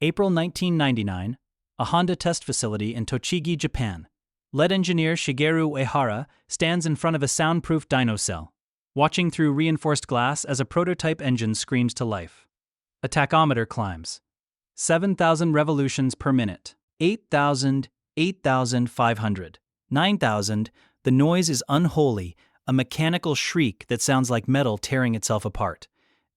April 1999, a Honda test facility in Tochigi, Japan. Lead engineer Shigeru Uehara stands in front of a soundproof dyno cell, watching through reinforced glass as a prototype engine screams to life. A tachometer climbs. 7,000 revolutions per minute. 8,000, 8,500, 9,000. The noise is unholy, a mechanical shriek that sounds like metal tearing itself apart.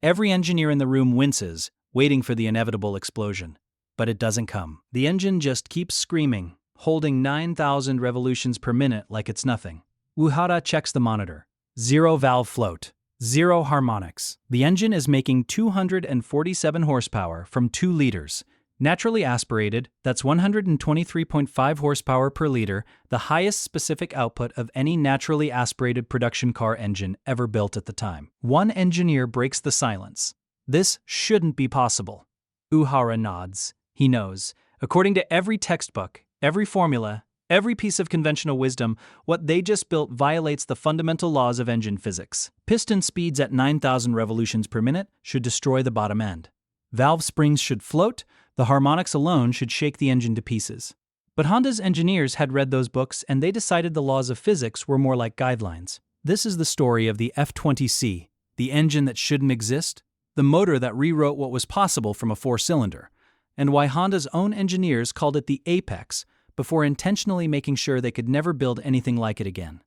Every engineer in the room winces, waiting for the inevitable explosion. But it doesn't come. The engine just keeps screaming, holding 9,000 revolutions per minute like it's nothing. Uehara checks the monitor. 0 valve float. 0 harmonics. The engine is making 247 horsepower from 2 liters. Naturally aspirated, that's 123.5 horsepower per liter, the highest specific output of any naturally aspirated production car engine ever built at the time. One engineer breaks the silence. This shouldn't be possible. Uehara nods. He knows. According to every textbook, every formula, every piece of conventional wisdom, what they just built violates the fundamental laws of engine physics. Piston speeds at 9,000 revolutions per minute should destroy the bottom end. Valve springs should float, the harmonics alone should shake the engine to pieces. But Honda's engineers had read those books and they decided the laws of physics were more like guidelines. This is the story of the F20C, the engine that shouldn't exist, the motor that rewrote what was possible from a 4-cylinder, and why Honda's own engineers called it the apex before intentionally making sure they could never build anything like it again.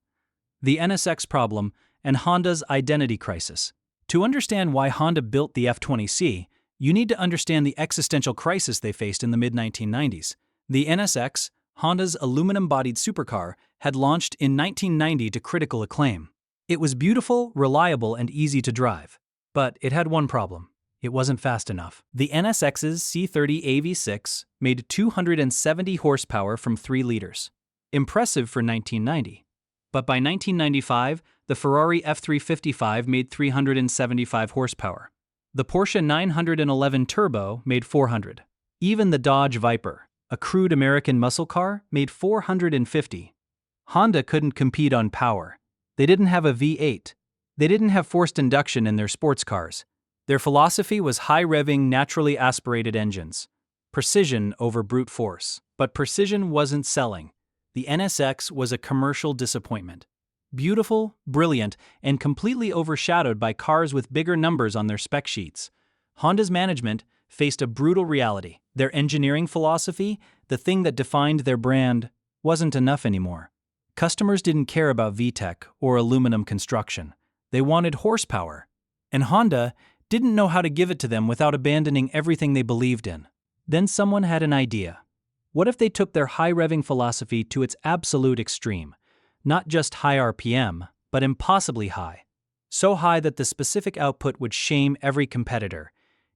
The NSX problem and Honda's identity crisis. To understand why Honda built the F20C, you need to understand the existential crisis they faced in the mid-1990s. The NSX, Honda's aluminum-bodied supercar, had launched in 1990 to critical acclaim. It was beautiful, reliable, and easy to drive. But it had one problem. It wasn't fast enough. The NSX's C30 AV6 made 270 horsepower from 3 liters. Impressive for 1990. But by 1995, the Ferrari F355 made 375 horsepower. The Porsche 911 Turbo made 400. Even the Dodge Viper, a crude American muscle car, made 450. Honda couldn't compete on power. They didn't have a V8. They didn't have forced induction in their sports cars. Their philosophy was high-revving, naturally aspirated engines. Precision over brute force. But precision wasn't selling. The NSX was a commercial disappointment. Beautiful, brilliant, and completely overshadowed by cars with bigger numbers on their spec sheets. Honda's management faced a brutal reality. Their engineering philosophy, the thing that defined their brand, wasn't enough anymore. Customers didn't care about VTEC or aluminum construction. They wanted horsepower. And Honda didn't know how to give it to them without abandoning everything they believed in. Then someone had an idea. What if they took their high-revving philosophy to its absolute extreme? Not just high RPM, but impossibly high. So high that the specific output would shame every competitor,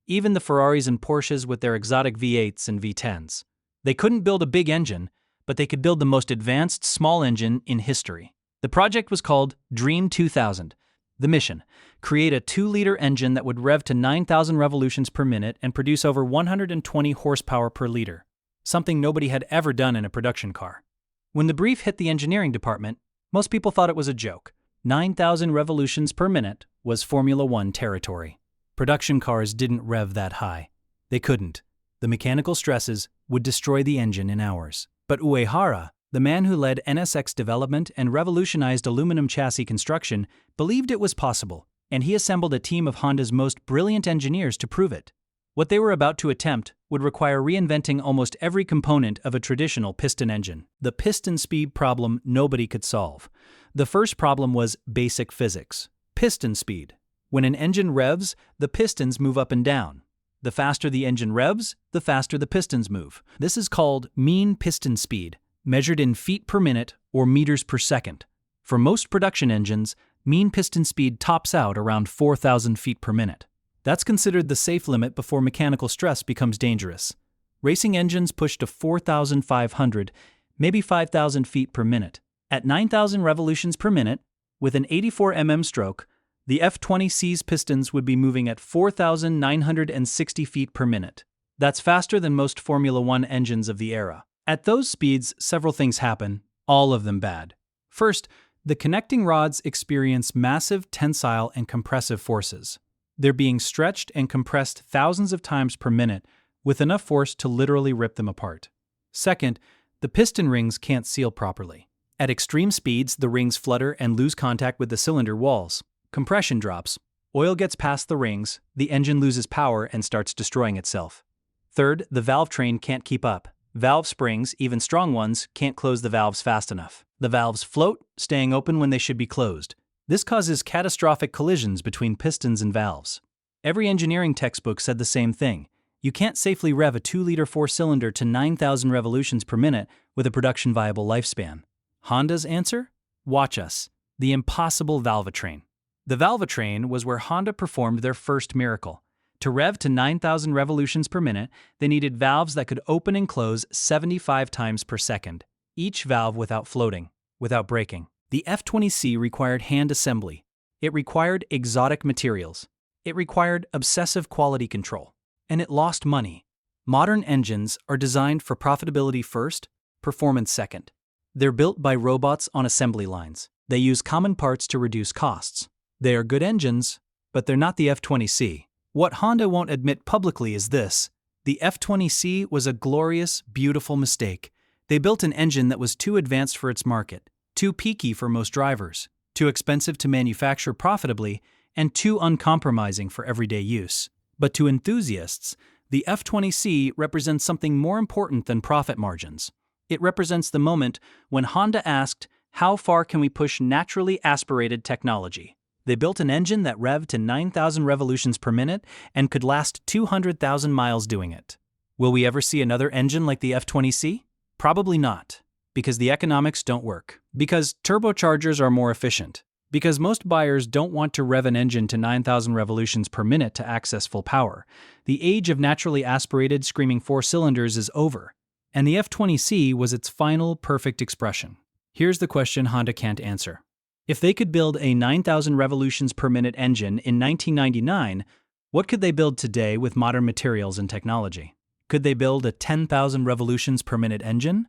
even the Ferraris and Porsches with their exotic V8s and V10s. They couldn't build a big engine, but they could build the most advanced small engine in history. The project was called Dream 2000. The mission: create a 2-liter engine that would rev to 9,000 revolutions per minute and produce over 120 horsepower per liter, something nobody had ever done in a production car. When the brief hit the engineering department, most people thought it was a joke. 9,000 revolutions per minute was Formula One territory. Production cars didn't rev that high. They couldn't. The mechanical stresses would destroy the engine in hours. But Uehara, the man who led NSX development and revolutionized aluminum chassis construction, believed it was possible, and he assembled a team of Honda's most brilliant engineers to prove it. What they were about to attempt would require reinventing almost every component of a traditional piston engine. The piston speed problem nobody could solve. The first problem was basic physics. Piston speed. When an engine revs, the pistons move up and down. The faster the engine revs, the faster the pistons move. This is called mean piston speed, measured in feet per minute or meters per second. For most production engines, mean piston speed tops out around 4,000 feet per minute. That's considered the safe limit before mechanical stress becomes dangerous. Racing engines push to 4,500, maybe 5,000 feet per minute. At 9,000 revolutions per minute, with an 84 mm stroke, the F20C's pistons would be moving at 4,960 feet per minute. That's faster than most Formula One engines of the era. At those speeds, several things happen, all of them bad. First, the connecting rods experience massive tensile and compressive forces. They're being stretched and compressed thousands of times per minute, with enough force to literally rip them apart. Second, the piston rings can't seal properly. At extreme speeds, the rings flutter and lose contact with the cylinder walls. Compression drops. Oil gets past the rings, the engine loses power and starts destroying itself. Third, the valve train can't keep up. Valve springs, even strong ones, can't close the valves fast enough. The valves float, staying open when they should be closed. This causes catastrophic collisions between pistons and valves. Every engineering textbook said the same thing. You can't safely rev a 2-liter 4-cylinder to 9,000 revolutions per minute with a production-viable lifespan. Honda's answer? Watch us. The impossible valvetrain. The valvetrain was where Honda performed their first miracle. To rev to 9,000 revolutions per minute, they needed valves that could open and close 75 times per second, each valve without floating, without breaking. The F20C required hand assembly. It required exotic materials. It required obsessive quality control. And it lost money. Modern engines are designed for profitability first, performance second. They're built by robots on assembly lines. They use common parts to reduce costs. They are good engines, but they're not the F20C. What Honda won't admit publicly is this: the F20C was a glorious, beautiful mistake. They built an engine that was too advanced for its market, too peaky for most drivers, too expensive to manufacture profitably, and too uncompromising for everyday use. But to enthusiasts, the F20C represents something more important than profit margins. It represents the moment when Honda asked, how far can we push naturally aspirated technology? They built an engine that revved to 9,000 revolutions per minute and could last 200,000 miles doing it. Will we ever see another engine like the F20C? Probably not, because the economics don't work, because turbochargers are more efficient, because most buyers don't want to rev an engine to 9,000 revolutions per minute to access full power. The age of naturally aspirated screaming 4 cylinders is over, and the F20C was its final perfect expression. Here's the question Honda can't answer. If they could build a 9,000 revolutions per minute engine in 1999, what could they build today with modern materials and technology? Could they build a 10,000 revolutions per minute engine?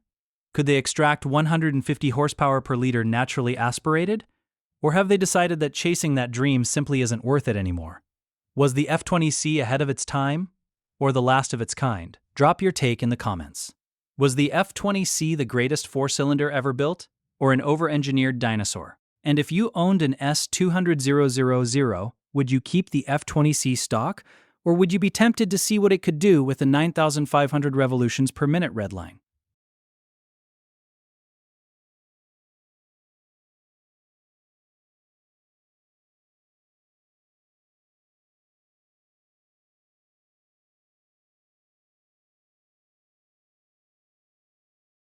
Could they extract 150 horsepower per liter naturally aspirated? Or have they decided that chasing that dream simply isn't worth it anymore? Was the F20C ahead of its time? Or the last of its kind? Drop your take in the comments. Was the F20C the greatest 4-cylinder ever built? Or an over-engineered dinosaur? And if you owned an S200,000, would you keep the F20C stock? Or would you be tempted to see what it could do with a 9,500 revolutions per minute redline?